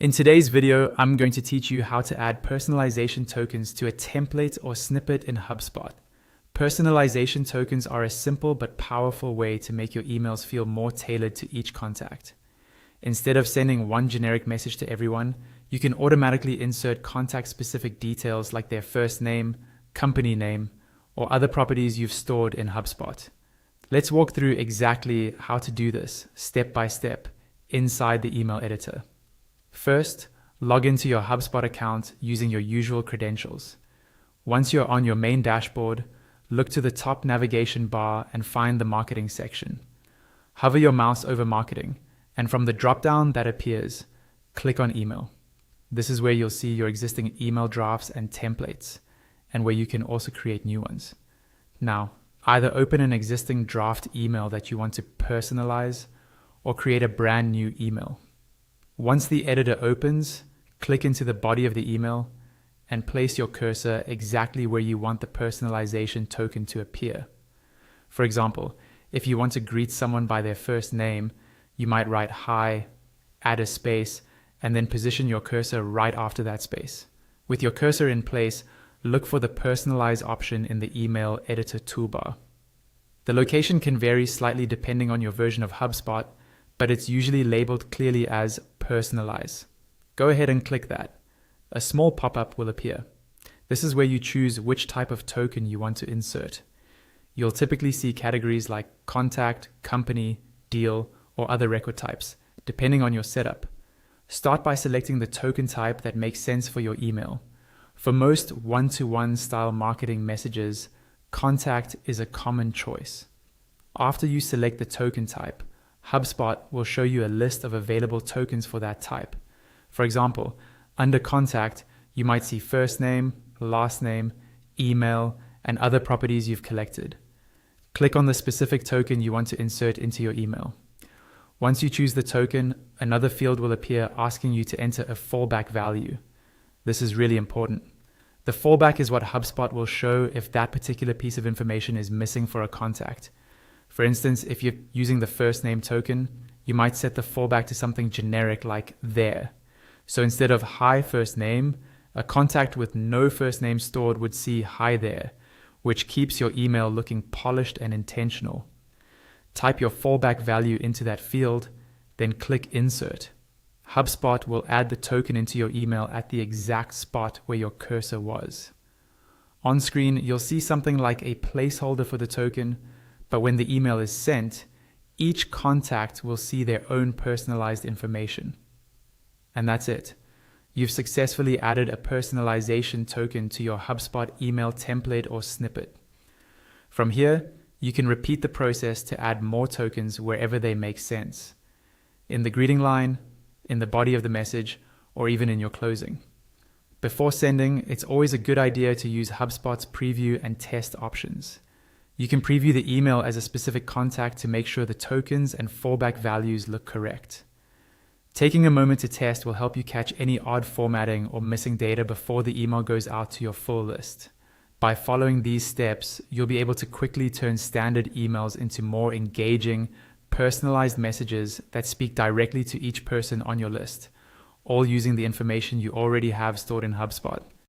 In today's video, I'm going to teach you how to add personalization tokens to a template or snippet in HubSpot. Personalization tokens are a simple but powerful way to make your emails feel more tailored to each contact. Instead of sending one generic message to everyone, you can automatically insert contact-specific details like their first name, company name, or other properties you've stored in HubSpot. Let's walk through exactly how to do this step by step inside the email editor. First, log into your HubSpot account using your usual credentials. Once you're on your main dashboard, look to the top navigation bar and find the marketing section. Hover your mouse over marketing, and from the drop-down that appears, click on email. This is where you'll see your existing email drafts and templates, and where you can also create new ones. Now, either open an existing draft email that you want to personalize, or create a brand new email. Once the editor opens, click into the body of the email and place your cursor exactly where you want the personalization token to appear. For example, if you want to greet someone by their first name, you might write hi, add a space, and then position your cursor right after that space. With your cursor in place, look for the personalize option in the email editor toolbar. The location can vary slightly depending on your version of HubSpot, but it's usually labeled clearly as personalize. Go ahead and click that. A small pop-up will appear. This is where you choose which type of token you want to insert. You'll typically see categories like contact, company, deal, or other record types, depending on your setup. Start by selecting the token type that makes sense for your email. For most one-to-one style marketing messages, contact is a common choice. After you select the token type, HubSpot will show you a list of available tokens for that type. For example, under contact, you might see first name, last name, email, and other properties you've collected. Click on the specific token you want to insert into your email. Once you choose the token, another field will appear asking you to enter a fallback value. This is really important. The fallback is what HubSpot will show if that particular piece of information is missing for a contact. For instance, if you're using the first name token, you might set the fallback to something generic like there. So instead of hi first name, a contact with no first name stored would see hi there, which keeps your email looking polished and intentional. Type your fallback value into that field, then click insert. HubSpot will add the token into your email at the exact spot where your cursor was. On screen, you'll see something like a placeholder for the token, but when the email is sent, each contact will see their own personalized information. And that's it. You've successfully added a personalization token to your HubSpot email template or snippet. From here, you can repeat the process to add more tokens wherever they make sense. In the greeting line, in the body of the message, or even in your closing. Before sending, it's always a good idea to use HubSpot's preview and test options. You can preview the email as a specific contact to make sure the tokens and fallback values look correct. Taking a moment to test will help you catch any odd formatting or missing data before the email goes out to your full list. By following these steps, you'll be able to quickly turn standard emails into more engaging, personalized messages that speak directly to each person on your list, all using the information you already have stored in HubSpot.